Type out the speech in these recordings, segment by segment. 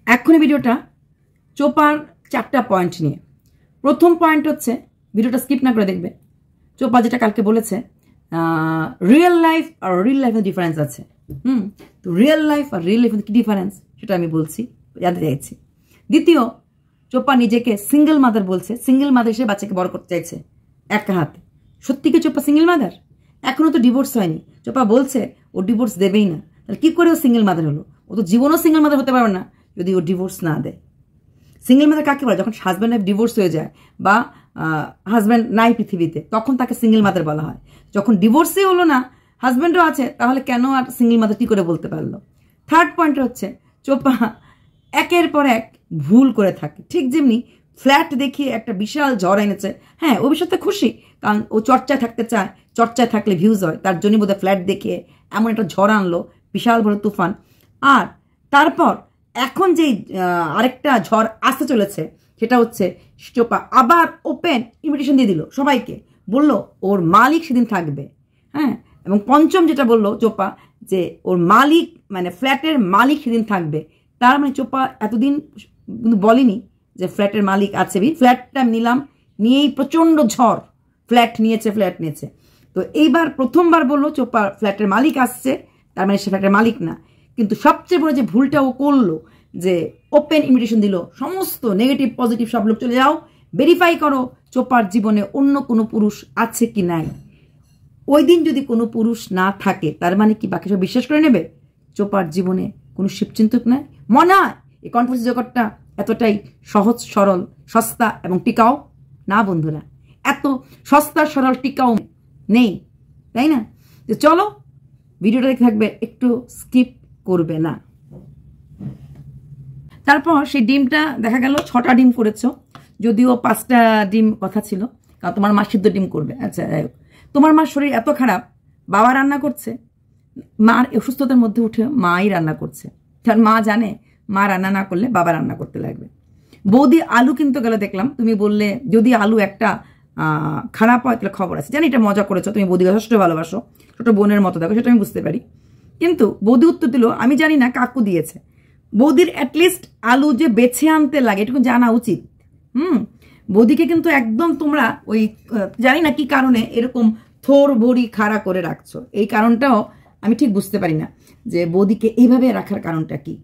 এখনই ভিডিওটা চোপার 4টা পয়েন্ট নিয়ে। প্রথম পয়েন্ট হচ্ছে, ভিডিওটা স্কিপ না করে দেখবে। চোপা যেটা কালকে বলেছে, রিয়েল লাইফ আর রিয়েল লাইফের ডিফারেন্স আছে। তো রিয়েল লাইফ আর রিয়েল লাইফের কি ডিফারেন্স সেটা আমি বলছি, জানতে চাইছি। দ্বিতীয়, চোপা নিজেকে সিঙ্গেল মাদার বলছে, সিঙ্গেল মাদার হিসেবে বাচ্চাকে বড় করতে চাইছে একা হাতে। সত্যি কি চোপা সিঙ্গেল মাদার? এখনো তো ডিভোর্স হয়নি। চোপা বলছে ও ডিভোর্স দেবেই না। তাহলে কি করে ও সিঙ্গেল মাদার হলো? ও তো জীবনও সিঙ্গেল মাদার হতে পারবে না যদি ও ডিভোর্স না দেয়। সিঙ্গেল মাদার কাকে বলে? যখন হাজব্যান্ড ওয়াইফ ডিভোর্স হয়ে যায় বা হাজব্যান্ড নাই পৃথিবীতে, তখন তাকে সিঙ্গেল মাদার বলা হয়। যখন ডিভোর্সই হলো না, হাজব্যান্ডও আছে, তাহলে কেন আর সিঙ্গেল মাদার কি করে বলতে পারলো? থার্ড পয়েন্ট হচ্ছে, চোপা একের পর এক ভুল করে থাকে। ঠিক যেমনি ফ্ল্যাট দেখিয়ে একটা বিশাল ঝড় এনেছে। হ্যাঁ, ও বিষয়তে খুশি, কারণ ও চর্চায় থাকতে চায়, চর্চায় থাকলে ভিউজ হয়, তার জন্যই বোধহয় ফ্ল্যাট দেখিয়ে এমন একটা ঝড় আনলো, বিশাল বড় তুফান। আর তারপর এখন যেই আরেকটা ঝড় আসতে চলেছে, সেটা হচ্ছে চোপা আবার ওপেন ইনভিটেশন দিয়ে দিল সবাইকে, বলল ওর মালিক সেদিন থাকবে। হ্যাঁ, এবং পঞ্চম যেটা বললো চোপা, যে ওর মালিক মানে ফ্ল্যাটের মালিক সেদিন থাকবে। তার মানে চোপা এতদিন কিন্তু বলেনি যে ফ্ল্যাটের মালিক আছে। ফ্ল্যাটটা নিলাম, নিয়েই প্রচণ্ড ঝড়, ফ্ল্যাট নিয়েছে। তো এইবার প্রথমবার বললো চোপা ফ্ল্যাটের মালিক আসছে, তার মানে সে ফ্ল্যাটের মালিক না। কিন্তু সবচেয়ে বড় যে ভুলটা ও করলো, যে ওপেন ইনভিটেশন দিল, সমস্ত নেগেটিভ পজিটিভ সব লোক চলে যাও, ভেরিফাই করো চোপার জীবনে অন্য কোনো পুরুষ আছে কি নাই। ওই দিন যদি কোনো পুরুষ না থাকে, তার মানে কি বাকি সব বিশ্বাস করে নেবে চোপার জীবনে কোনো শিবচিন্তক নাই? মনে হয় এই কন্ট্রোভার্সি জগৎটা এতটাই সহজ সরল সস্তা এবং টিকাও না বন্ধুরা, এত সস্তা সরল টিকাও নেই, তাই না? তো চলো ভিডিওটা দেখে থাকবে, একটু স্কিপ করবে না। তারপর সেই ডিমটা দেখা গেল 6টা ডিম করেছ, যদিও 5টা ডিম কথা ছিল, কারণ তোমার মা সিদ্ধ ডিম করবে। আচ্ছা, তোমার মার শরীর এত খারাপ, বাবা রান্না করছে, মার অসুস্থতার মধ্যে উঠে মাই রান্না করছে, কারণ মা জানে মা রান্না না করলে বাবা রান্না করতে লাগবে। বৌদি আলু কিনতে গেলে দেখলাম, তুমি বললে যদি আলু একটা খারাপ হয় তাহলে খবর আছে। জানি এটা মজা করেছো, তুমি বৌদিকে যথেষ্ট ভালোবাসো, ছোট বোনের মতো দেখো, সেটা আমি বুঝতে পারি। কিন্তু বৌদি উত্তর দিল, আমি জানি না, কাকু দিয়েছে। বৌদির অ্যাটলিস্ট আলু যে বেছে আনতে লাগে এটুকু জানা উচিত। বৌদিকে কিন্তু একদম তোমরা ওই জানি না কি কারণে এরকম থোর বড়ি খাড়া করে রাখছো। এই কারণটাও আমি ঠিক বুঝতে পারি না, যে বৌদিকে এইভাবে রাখার কারণটা কি।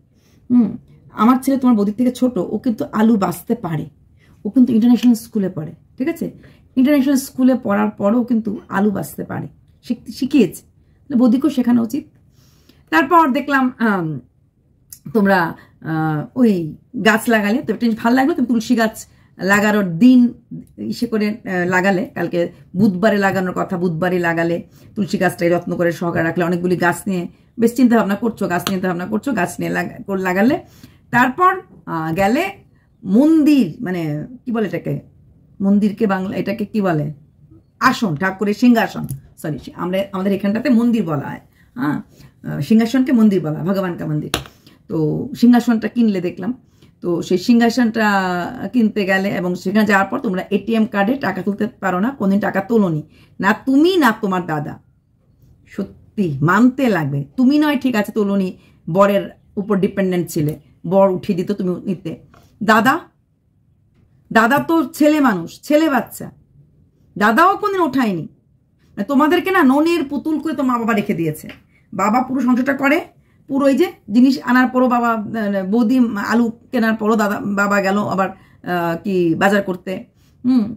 আমার ছেলে তোমার বৌদির থেকে ছোট, ও কিন্তু আলু বাছতে পারে, ও কিন্তু ইন্টারন্যাশনাল স্কুলে পড়ে, ঠিক আছে? ইন্টারন্যাশনাল স্কুলে পড়ার পরেও কিন্তু আলু বাছতে পারে, শিখিয়েছে, বৌদিকেও শেখানো উচিত। তারপর দেখলাম তোমরা ওই গাছ লাগালে, তো একটা ভালো লাগলো, তুমি তুলসী গাছ লাগানোর দিন ইসে করে লাগালে, কালকে বুধবারে লাগানোর কথা, বুধবারে লাগালে, তুলসী গাছটাকে যত্ন করে সহকারে রাখলে, অনেকগুলি গাছ নিয়ে বেশ চিন্তা ভাবনা করছো, গাছ নিয়ে লাগালে। তারপর গেলে মন্দির, মানে কি বলে এটাকে, মন্দিরকে বাংলা এটাকে কি বলে, আসন, ঠাকুরের সিংহাসন, সরি আমাদের এখানটাতে মন্দির বলা হয়, হ্যাঁ, সিংহাসনকে মন্দির বলা হয়, ভগবান কা মন্দির। তো সিংহাসনটা কিনলে দেখলাম। তো সেই সিংহাসনটা কিনতে গেলে এবং সেখানে যাওয়ার পর তোমরা এটিএম কার্ডে টাকা তুলতে পারো না, কোনদিন টাকা তোলোনি, না তুমি না তোমার দাদা। সত্যি মানতে লাগবে, তুমি নয় ঠিক আছে তোলোনি, বরের উপর ডিপেন্ডেন্ট ছিলে, বর উঠিয়ে দিত, তুমি নিতে। দাদা তো ছেলে মানুষ, ছেলে বাচ্চা, দাদাও কোনদিন ওঠায়নি। তোমাদেরকে না ননের পুতুল করে তো মা বাবা রেখে দিয়েছে। বাবা পুরো সংসারটা করে, পুরো এই যে জিনিস আনার পরও বাবা, বৌদি আলু কেনার পরও বাবা গেল আবার কি বাজার করতে।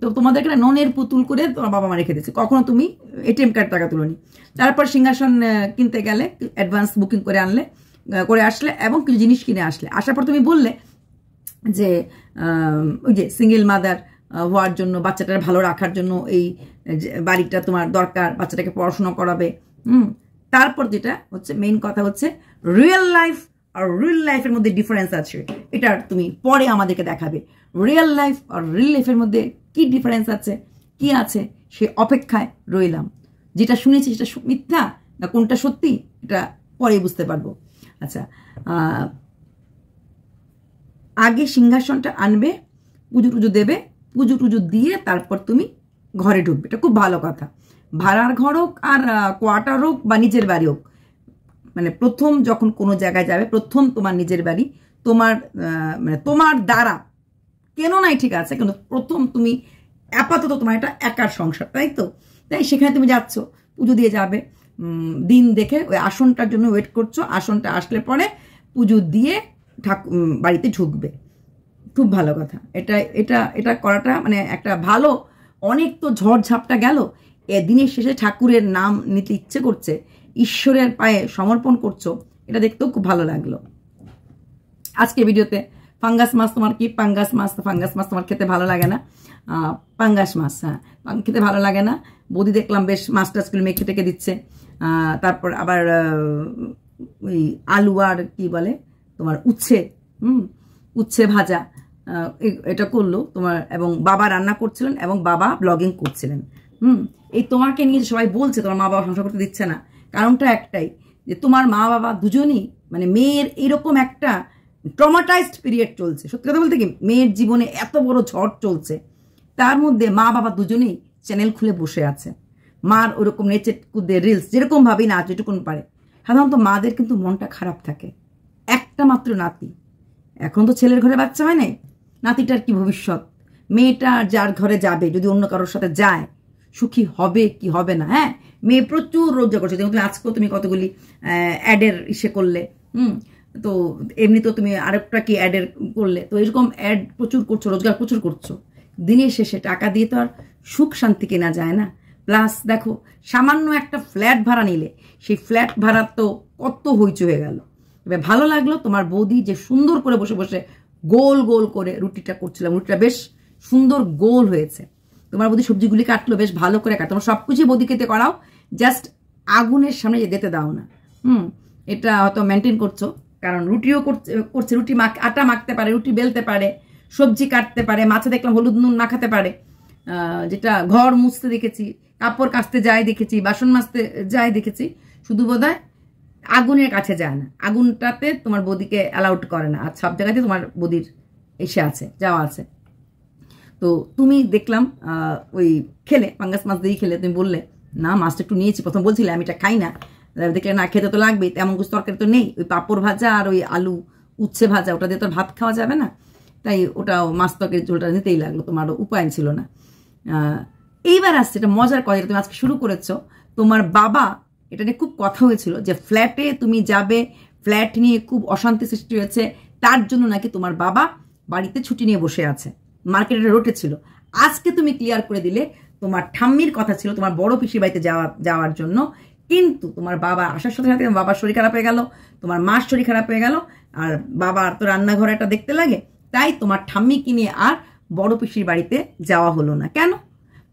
তো তোমাদেরকে না ননের পুতুল করে তোমার বাবা মা রেখে দিয়েছে, কখনো তুমি এটিএম কার্ড টাকা তুলোনি। তারপর সিংহাসন কিনতে গেলে অ্যাডভান্স বুকিং করে আসলে এবং কিছু জিনিস কিনে আসার পর তুমি বললে যে ওই যে সিঙ্গেল মাদার হওয়ার জন্য, বাচ্চাটার ভালো রাখার জন্য এই বাড়িটা তোমার দরকার, বাচ্চাটাকে পড়াশোনা করাবে। তারপর যেটা হচ্ছে মেইন কথা হচ্ছে, রিয়েল লাইফ আর রিয়েল লাইফের মধ্যে ডিফারেন্স আছে, এটা তুমি পরে আমাদেরকে দেখাবে। রিয়েল লাইফ আর রিয়েল লাইফের মধ্যে কি ডিফারেন্স আছে, কি আছে, সে অপেক্ষায় রইলাম। যেটা শুনেছি সেটা মিথ্যা না কোনটা সত্যি, এটা পরে বুঝতে পারবো। আচ্ছা, আগে সিংহাসনটা আনবে, পুজো টুজো দেবে, পুজো টুজো দিয়ে তারপর তুমি ঘরে ঢুকবে, এটা খুব ভালো কথা। ভাড়ার ঘর হোক আর কোয়ার্টার হোক বা নিজের বাড়ি হোক, মানে প্রথম যখন কোনো জায়গায় যাবে, প্রথম তোমার নিজের বাড়ি, তোমার মানে তোমার দ্বারা কেন নাই ঠিক আছে, কিন্তু প্রথম তুমি আপাতত তোমার এটা একার সংসার, তাই তো? তাই সেখানে তুমি যাচ্ছ, পুজো দিয়ে যাবে, দিন দেখে ওই আসনটার জন্য ওয়েট করছো, আসনটা আসলে পরে পুজো দিয়ে বাড়িতে ঢুকবে। খুব ভালো কথা। এটা এটা এটা করাটা মানে একটা ভালো, অনেক তো ঝড়ঝাপটা গেল, দিনের শেষে ঠাকুরের নাম নিতে ইচ্ছে করছে, ঈশ্বরের পায়ে সমর্পণ করছো, এটা দেখতেও খুব ভালো লাগলো। আজকে ভিডিওতে ফাঙ্গাস মাছ, তোমার কি পাঙ্গাস মাছ? ফাঙ্গাস মাছ তোমার খেতে ভালো লাগে না, পাঙ্গাস মাছ, হ্যাঁ খেতে ভালো লাগে না। বৌদি দেখলাম বেশ মাছ টাছগুলো মেখে টেকে দিচ্ছে, তারপর আবার ওই আলু আর কি বলে তোমার উচ্ছে, উচ্ছে ভাজা, এটা করলো তোমার, এবং বাবা রান্না করছিলেন এবং বাবা ব্লগিং করছিলেন। এই তোমাকে নিয়ে সবাই বলছে তোমার মা বাবা সংসার করতে দিচ্ছে না, কারণটা একটাই যে তোমার মা বাবা দুজনই মানে মেয়ের এরকম একটা ট্রমাটাইজড পিরিয়ড চলছে। সত্যি কথা বলতে কি, মেয়ের জীবনে এত বড় ঝড় চলছে, তার মধ্যে মা বাবা দুজনেই চ্যানেল খুলে বসে আছে। মার ওরকম নেচে কুদে রিলস যেরকম ভাবি না যেটুকুন পারে। সাধারণত মাদের কিন্তু মনটা খারাপ থাকে, একটা মাত্র নাতি, এখন তো ছেলের ঘরে বাচ্চা হয় নাই, নাতিটার কি ভবিষ্যৎ? মেয়েটা যার ঘরে যাবে যদি অন্য কারোর সাথে যায়, সুখী হবে কি হবে না? হ্যাঁ, মেয়ে প্রচুর রোজগার করছে, যেমন আজকেও তুমি কতগুলি অ্যাডের ইসে করলে, তো এমনি তো তুমি আরেকটা কি অ্যাডের করলে, তো এরকম অ্যাড প্রচুর করছো, রোজগার প্রচুর করছো, দিনের শেষে টাকা দিয়ে তো আর সুখ শান্তি কেনা যায় না। প্লাস দেখো, সামান্য একটা ফ্ল্যাট ভাড়া নিলে সেই ফ্ল্যাট ভাড়া তো কত হইচ হয়ে গেল। এবার ভালো লাগলো তোমার বৌদি যে সুন্দর করে বসে বসে গোল গোল করে রুটিটা করছিলাম, রুটিটা বেশ সুন্দর গোল হয়েছে। তোমার বৌদি সবজিগুলি কাটলো বেশ ভালো করে কাট, তোমার সবকিছু বৌদি খেতে করাও, জাস্ট আগুনের সামনে যেতে দাও না। এটা হয়তো মেনটেন করছো, কারণ রুটিও করছে, রুটি আটা মাখতে পারে, রুটি বেলতে পারে, সবজি কাটতে পারে, মাছে দেখলাম হলুদ নুন মাখাতে পারে, যেটা ঘর মুছতে দেখেছি, কাপড় কাচতে যায় দেখেছি, বাসন মাজতে যায় দেখেছি, শুধু বোধহয় আগুনের কাছে যায় না, আগুনটাতে তোমার বৌদিকে অ্যালাউড করে না। আর সব জায়গাতে তোমার বৌদির এসে আছে, যাওয়া আছে। তো তুমি দেখলাম ওই খেলে পাঙ্গাস মাছ দিয়েই খেলে, তুমি বললে না মাছটা একটু নিয়েছি, প্রথম বলছিলে আমি এটা খাই না, দেখলে না খেতে তো লাগবেই, তেমন কিছু তরকারি তো নেই, ওই পাঁপড় ভাজা আর ওই আলু উচ্ছে ভাজা, ওটা দিয়ে তো ভাত খাওয়া যাবে না, তাই ওটাও মাছ তরকারি ঝোলটা নিতেই লাগলো, তোমারও উপায় ছিল না। এইবার আসছে এটা মজার কথা, তুমি আজকে শুরু করেছো, তোমার বাবা এটা নিয়ে খুব কথা হয়েছিল যে ফ্ল্যাটে তুমি যাবে, ফ্ল্যাট নিয়ে খুব অশান্তি সৃষ্টি হয়েছে, তার জন্য নাকি তোমার বাবা বাড়িতে ছুটি নিয়ে বসে আছে, মার্কেটে রোটে ছিল। আজকে তুমি ক্লিয়ার করে দিলে তোমার ঠাম্মির কথা ছিল তোমার বড় পিসির বাড়িতে যাওয়ার জন্য, কিন্তু তোমার বাবা আসার সাথে সাথে বাবার শরীর খারাপ হয়ে গেল, তোমার মার শরীর খারাপ হয়ে গেল, আর বাবার তো রান্নাঘরে একটা দেখতে লাগে, তাই তোমার ঠাম্মিকে নিয়ে আর বড় পিসির বাড়িতে যাওয়া হলো না। কেন?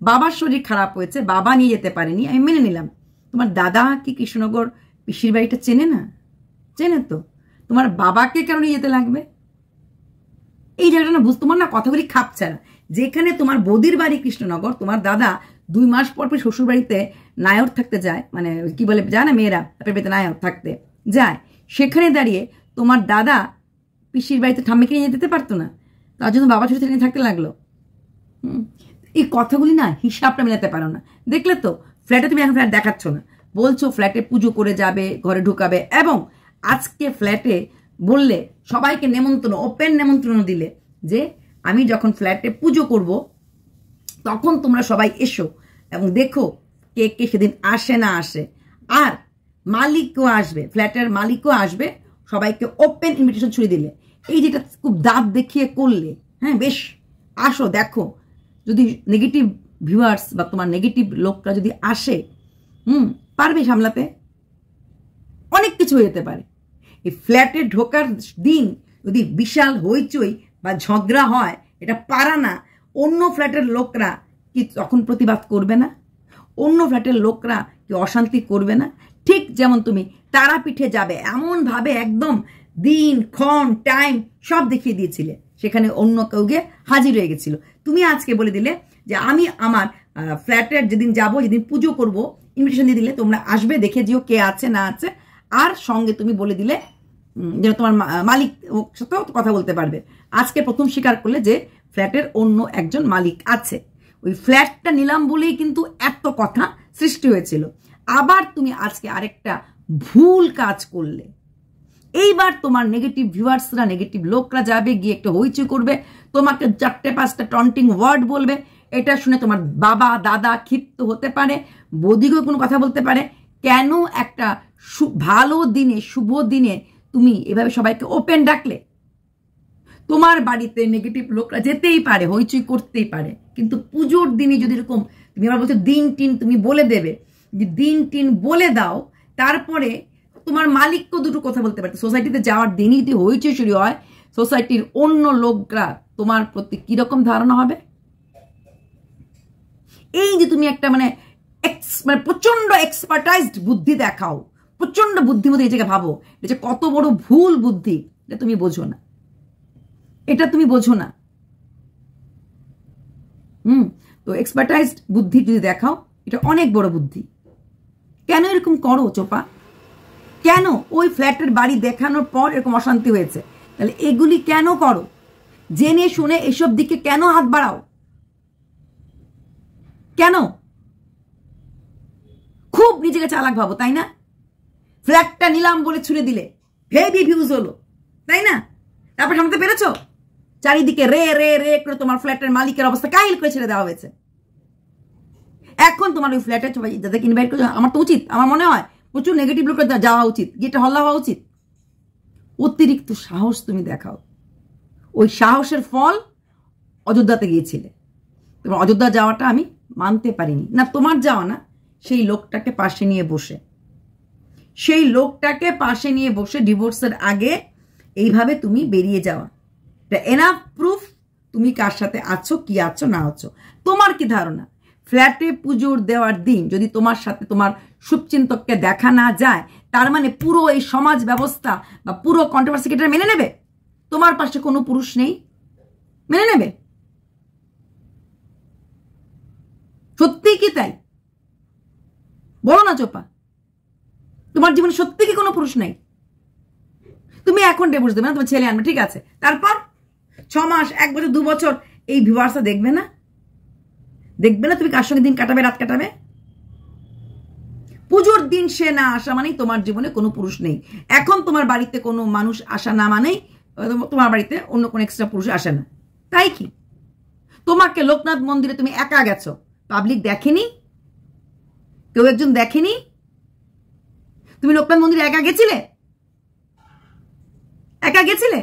বাবার শরীর খারাপ হয়েছে, বাবা নিয়ে যেতে পারেনি, আমি মেনে নিলাম। তোমার দাদা কি কৃষ্ণনগর পিসির বাড়িটা চেনে না? চেনে তো, তোমার বাবাকে কেন নিয়ে যেতে লাগবে? এই জায়গাটা না তোমার না কথাগুলি খাপছে না। যেখানে তোমার বৌদির বাড়ি কৃষ্ণনগর, তোমার দাদা 2 মাস পর পর শ্বশুর বাড়িতে নায়ক থাকতে যায়, মানে কি বলে যায় না মেয়েরা, তারপরে বাড়িতে নায়ক থাকতে যায়, সেখানে দাঁড়িয়ে তোমার দাদা পিসির বাড়িতে ঠাম্মিকে নিয়ে যেতে পারতো না, তার জন্য বাবা ছোট নিয়ে থাকতে লাগলো। এই কথাগুলি না হিসাবটা মেলাতে পারো না। দেখলে তো ফ্ল্যাটে তুমি এখন ফ্ল্যাট দেখাচ্ছ না, বলছো ফ্ল্যাটে পুজো করে যাবে, ঘরে ঢুকাবে, এবং আজকে ফ্ল্যাটে বললে সবাইকে নেমন্ত্রণ, ওপেন নেমন্ত্রণ দিলে যে আমি যখন ফ্ল্যাটে পুজো করব তখন তোমরা সবাই এসো এবং দেখো কে কে সেদিন আসে না আসে, আর মালিকও আসবে, ফ্ল্যাটের মালিকও আসবে, সবাইকে ওপেন ইনভিটেশন ছুড়ে দিলে। এই যেটা খুব দাঁত দেখিয়ে করলে, হ্যাঁ বেশ আসো দেখো, যদি নেগেটিভ ভিউয়ার্স বা তোমার নেগেটিভ লোকরা যদি আসে, পারবে সামলাতে? অনেক কিছু হয়ে যেতে পারে। এই ফ্ল্যাটে ঢোকার দিন যদি বিশাল হইচই বা ঝগড়া হয়, এটা পারা না, অন্য ফ্ল্যাটের লোকরা কি তখন প্রতিবাদ করবে না? অন্য ফ্ল্যাটের লোকরা কি অশান্তি করবে না? ঠিক যেমন তুমি তারাপীঠে যাবে এমনভাবে একদম দিন ক্ষণ টাইম সব দেখিয়ে দিয়েছিলে, সেখানে অন্য কেউ গিয়ে হাজির হয়ে গেছিল। তুমি আজকে বলে দিলে যে আমি আমার ফ্ল্যাটের যেদিন যাবো, যেদিন পুজো করব, ইনভিটেশন দিয়ে দিলে তোমরা আসবে, দেখে যেও কে আছে না আছে, আর সঙ্গে তুমি বলে দিলে যেন তোমার মালিক সাথেও কথা বলতে পারবে। আজকে প্রথম স্বীকার করলে যে ফ্ল্যাটের অন্য একজন মালিক আছে, ওই ফ্ল্যাটটা নিলাম বলেই কিন্তু এত কথা সৃষ্টি হয়েছিল। আবার তুমি আজকে আরেকটা ভুল কাজ করলে, এইবার তোমার নেগেটিভ ভিউয়ার্সরা, নেগেটিভ লোকরা যাবে, গিয়ে একটা হইচই করবে, তোমাকে 4-5টা টন্টিং ওয়ার্ড বলবে। এটা শুনে তোমার বাবা দাদা ক্ষিপ্ত হতে পারে, বৌদিকেও কোনো কথা বলতে পারে। কেন একটা ভালো দিনে, শুভ দিনে তুমি এভাবে সবাইকে ওপেন ডাকলে? তোমার বাড়িতে নেগেটিভ লোকরা যেতেই পারে, হইচই করতেই পারে, কিন্তু পুজোর দিনে যদি এরকম তুমি আবার বলছো দিন টিন তুমি বলে দেবে, যে দিন টিন বলে দাও, তারপরে তোমার মালিককে দুটো কথা বলতে পারতো। সোসাইটিতে যাওয়ার দিনই যদি হইচই শুরু হয়, সোসাইটির অন্য লোকরা তোমার প্রতি কিরকম ধারণা হবে? এই যে তুমি একটা মানে প্রচন্ড এক্সপার্টাইজড বুদ্ধি দেখাও, প্রচন্ড বুদ্ধিমতী এই জায়গায় ভাবো, এটা কত বড় ভুল বুদ্ধি, এটা তুমি বোঝো না, এটা তুমি বোঝো না। তো এক্সপার্টাইজড বুদ্ধি যদি দেখাও, এটা অনেক বড় বুদ্ধি। কেন এরকম করো চোপা? কেন ওই ফ্ল্যাটের বাড়ি দেখানোর পর এরকম অশান্তি হয়েছে, তাহলে এগুলি কেন করো? জেনে শুনে এসব দিকে কেন হাত বাড়াও? কেন? খুব নিজেকে চালাক ভাবো, তাই না? ফ্ল্যাটটা নিলাম বলে ছুড়ে দিলে, হেভি ভিউজ হলো, তাই না? তারপর সামনে পেরেছো, চারিদিকে রে রে রে করে তোমার ফ্ল্যাটের মালিকের অবস্থা কাহিল করে ছেড়ে দেওয়া হয়েছে। এখন তোমার ওই ফ্ল্যাটে যাদেরকে ইনভাইট করে, আমার তো উচিত, আমার মনে হয় প্রচুর নেগেটিভ লোক যাওয়া উচিত, গিয়ে হল্লা হওয়া উচিত। অতিরিক্ত সাহস তুমি দেখাও। ওই সাহসের ফল অযোধ্যাতে গিয়েছিলে। তোমার অযোধ্যা যাওয়াটা আমি মানতে পারিনি, না তোমার যাওয়া না, সেই লোকটাকে পাশে নিয়ে বসে, সেই লোকটাকে পাশে নিয়ে বসে ডিভোর্সের আগে এইভাবে তুমি বেরিয়ে যাওয়া, এটা এনাফ প্রুফ তুমি কার সাথে আছো, কি আছো না আছো। তোমার কি ধারণা, ফ্ল্যাটে পুজোর দেওয়ার দিন যদি তোমার সাথে তোমার শুভচিন্তককে দেখা না যায়, তার মানে পুরো এই সমাজ ব্যবস্থা বা পুরো কন্ট্রোভার্সি এটা মেনে নেবে? তোমার পাশে কোনো পুরুষ নেই, মেনে নেবে? সত্যি কি তাই? বলো না চোপা, তোমার জীবনে সত্যি কি কোনো পুরুষ নাই? তুমি এখন ডিভোর্স দেবে না, তোমার ছেলে আনবে, ঠিক আছে, তারপর 6 মাস, 1 বছর, 2 বছর এই ভিউয়ার্সটা দেখবে না? দেখবে না তুমি কার সঙ্গে দিন কাটাবে, রাত কাটাবে? পুজোর দিন সে না আসা মানেই তোমার জীবনে কোনো পুরুষ নেই। এখন তোমার বাড়িতে কোনো মানুষ আসা না মানেই তোমার বাড়িতে অন্য কোনো এক্সট্রা পুরুষ আসে না, তাই কি? তোমাকে লোকনাথ মন্দিরে তুমি একা গেছো, পাবলিক দেখেনি, কেউ একজন দেখেনি? তুমি লোকনাথ মন্দিরে একা গেছিলে? একা গেছিলে?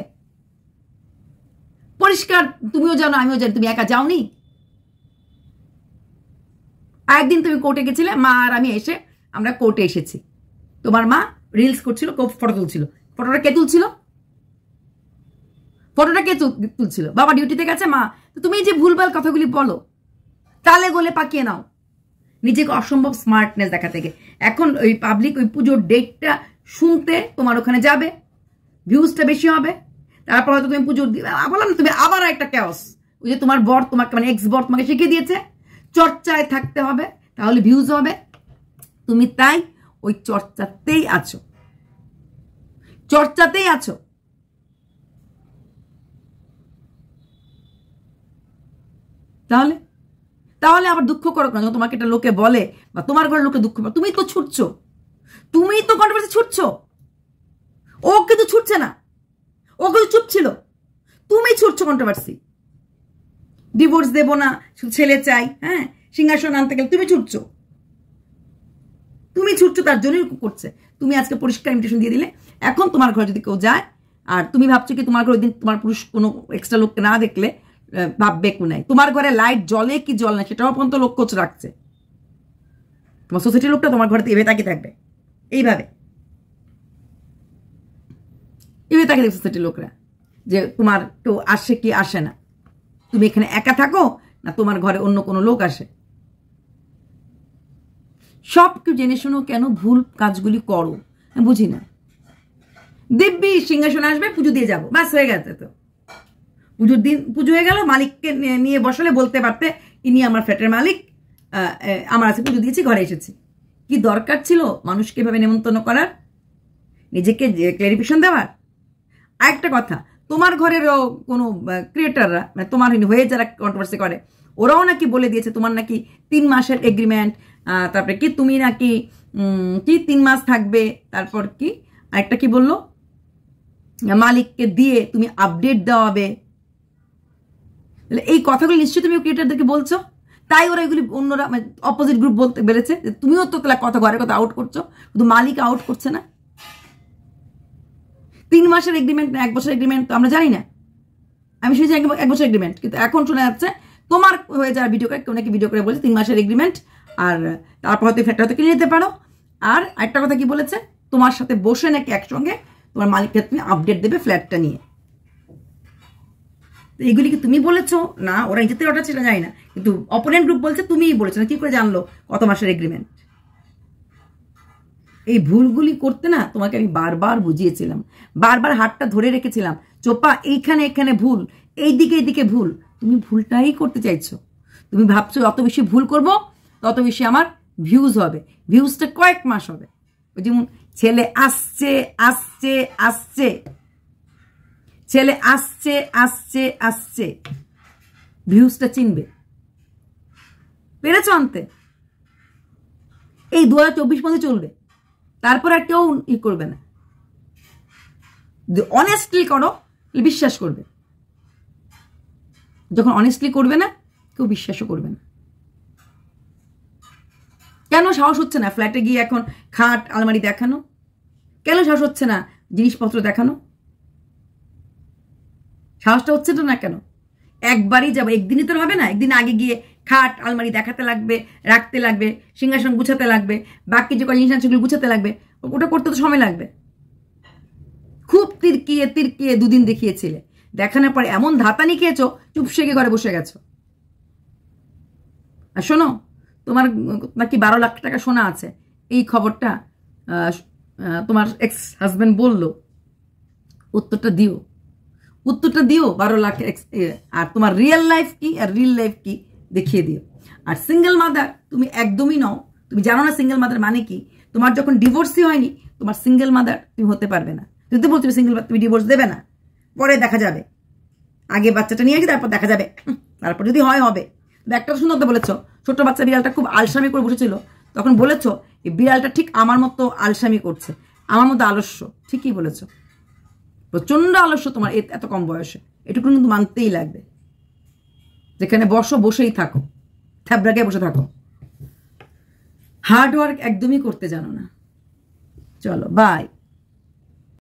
পরিষ্কার তুমিও জানো, আমিও জানি তুমি একা যাওনি। একদিন তুমি কোর্টে গেছিলে, মা আর আমি এসে আমরা কোর্টে এসেছি, তোমার মা রিলস করছিল, ফটো তুলছিল। ফটোটা কে তুলছিল? ফটোটা কে তুলছিল? বাবা ডিউটিতে গেছে, মা। তো তুমি যে ভুলভাল কথাগুলি বলো, তালে গোলে পাকিয়ে নাও নিজেকে অসম্ভব স্মার্টনেস দেখা থেকে। এখন ওই পাবলিক ওই পুজোর ডেটটা শুনতে তোমার ওখানে যাবে, ভিউজটা বেশি হবে, তারপর হয়তো তুমি পুজোর বললাম তুমি আবার একটা ক্যাওস। ওই যে তোমার বর তোমাকে, মানে এক্স বর তোমাকে শিখিয়ে দিয়েছে চর্চায় থাকতে হবে, তাহলে ভিউজ হবে। তুমি তাই ওই চর্চাতেই আছো, চর্চাতেই আছো। তাহলে তাহলে আবার দুঃখ করো কেন? তোমাকে একটা লোকে বলে বা তোমার ঘরের লোকে দুঃখ পাবে, তুমি তো ছুটছো, তুমি তো কন্ট্রোভার্সি ছুটছো, ও কিন্তু ছুটছে না, ও কিন্তু চুপ ছিল, তুমি ছুটছো কন্ট্রোভার্সি। ডিভোর্স দেবো না, ছেলে চাই, হ্যাঁ, সিংহাসন আনতে গেলে তুমি ছুটছো, তুমি ছুটছো, তার জন্যই করছে। তুমি আজকে পরিষ্কার ইনভিটেশন দিয়ে দিলে, এখন তোমার ঘরে যদি কেউ যায় আর তুমি ভাবছো কি তোমার ঘরে ওই দিন তোমার পুরুষ কোনো এক্সট্রা লোককে না দেখলে ভাববে কোনাই, তোমার ঘরে লাইট জ্বলে কি জল না সেটাও পর্যন্ত লক্ষ্য রাখছে। তোমার সোসাইটির লোকটা তোমার ঘরে এভাবে তাকিয়ে থাকবে, এইভাবে এভাবে তাকিয়ে থাকবে সোসাইটির লোকরা, যে তোমার কেউ আসে কি আসে না, তুমি এখানে একা থাকো না তোমার ঘরে অন্য কোনো লোক আসে। সব কেউ জেনে শুনো কেন ভুল কাজগুলি করো, বুঝি না। দিব্যি সিংহাসন আসবে, পুজো দিয়ে যাবো, ব্যাস হয়ে গেছে। তো পুজোর দিন পুজো হয়ে গেল, মালিককে নিয়ে বসালে বলতে পারতে ইনি আমার ফ্ল্যাটের মালিক, আমার আছে, পুজো দিয়েছি, ঘরে এসেছি। কি দরকার ছিল মানুষকে এভাবে নেমন্তন্ন করার, নিজেকে ক্লারিফিকেশন দেওয়ার? আরেকটা কথা, তোমার ঘরেরও কোনো ক্রিয়েটাররা, মানে তোমার হয়ে যারা কন্ট্রোভার্সি করে, ওরাও নাকি বলে দিয়েছে তোমার নাকি 3 মাসের এগ্রিমেন্ট, তারপরে কি তুমি নাকি কি 3 মাস থাকবে, তারপর কি আরেকটা কি বললো, মালিককে দিয়ে তুমি আপডেট দেওয়াবে। এই কথাগুলো নিশ্চয়ই তুমি ক্রিয়েটারদেরকে বলছো, তাই ওরা এগুলি অন্যরা অপোজিট গ্রুপ বলতে বেড়েছে যে তুমিও তো তাহলে কথা ঘরের কথা আউট করছো, কিন্তু মালিক আউট করছে না। 3 মাসের এগ্রিমেন্ট না 1 বছর এগ্রিমেন্ট তো আমরা জানি না, আমি শুনেছি 1 বছর এগ্রিমেন্ট, কিন্তু এখন শোনা যাচ্ছে তোমার হয়ে যাওয়ার ভিডিও করে কেউ নাকি ভিডিও করে বলছে 3 মাসের এগ্রিমেন্ট, আর তারপর হয়তো ফ্ল্যাটটা হয়তো কিনে নিতে পারো। আর একটা কথা কি বলেছে, তোমার সাথে বসে নাকি একসঙ্গে তোমার মালিককে তুমি আপডেট দেবে ফ্ল্যাটটা নিয়ে। এইগুলি কি তুমি বলেছো না ওরা নিজেদের অর্ডার ছিল জানি না, কিন্তু অপোনেন্ট গ্রুপ বলছে তুমিই বলেছো না, কি করে জানলো কত মাসের এগ্রিমেন্ট? এই ভুলগুলি করতে না তোমাকে আমি বারবার বুঝিয়েছিলাম, বারবার হাতটা ধরে রেখেছিলাম, চোপা এইখানে এখানে ভুল, এইদিকে ভুল। তুমি ভুলটাই করতে চাইছো, তুমি ভাবছো যত বেশি ভুল করব তত বেশি আমার ভিউজ হবে, ভিউজটা কয়েক মাস হবে। ওই যেমন ছেলে আসছে আসছে আসছে, ছেলে আসছে আসছে আসছে, ভিউজটা চিনবে, পেরেছ আনতে? এই 2024 মধ্যে চলবে, তারপর আর কেউ ই করবে না। অনেস্টলি করো, বিশ্বাস করবে। যখন অনেস্টলি করবে না, কেউ বিশ্বাসও করবে না। কেন সাহস হচ্ছে না ফ্ল্যাটে গিয়ে এখন খাট আলমারি দেখানো? কেন সাহস হচ্ছে না জিনিসপত্র দেখানো? সাহসটা হচ্ছে না কেন? একবারই যাবো, একদিনই তো হবে না, একদিন আগে গিয়ে খাট আলমারি দেখাতে লাগবে, রাখতে লাগবে, সিংহাসন গুছাতে লাগবে, বাকি যে জিনিস আছে সেগুলো গুছাতে লাগবে, ওটা করতে তো সময় লাগবে। খুব তিরকিয়ে 2 দিন দেখিয়েছিলে, দেখানোর পর এমন ধাতানি খেয়েছো, চুপসে গিয়ে ঘরে বসে গেছো। আর শোনো, তোমার নাকি 12 লাখ টাকা সোনা আছে, এই খবরটা তোমার এক্স হাজবেন্ড বললো, উত্তরটা দিও, 12 লাখ। আর তোমার রিয়েল লাইফ কি আর রিয়েল লাইফ কি দেখিয়ে দিও। আর সিঙ্গেল মাদার তুমি একদমই নও, তুমি জানো না সিঙ্গেল মাদার মানে কি। তোমার যখন ডিভোর্সই হয়নি, তোমার সিঙ্গেল মাদার তুমি হতে পারবে না। তুমি তো বলছো সিঙ্গেল মাদার, তুমি ডিভোর্স দেবে না, পরে দেখা যাবে, আগে বাচ্চাটা নিয়ে আসি তারপর দেখা যাবে, তারপর যদি হয় হবে। একটা শুনতে তো বলেছো, ছোট বাচ্চা বিড়ালটা খুব আলসামি করে বসেছিল, তখন বলেছো এই বিড়ালটা ঠিক আমার মতো আলসামি করছে, আমার মতো আলস্য। ঠিকই বলেছো, প্রচন্ড আলস্য তোমার এত কম বয়সে, এটুকু কিন্তু মানতেই লাগবে। যেখানে বসেই থাকো, থ্যাবড়াকে বসে থাকো, হার্ড ওয়ার্ক একদমই করতে জানো না। চলো বাই।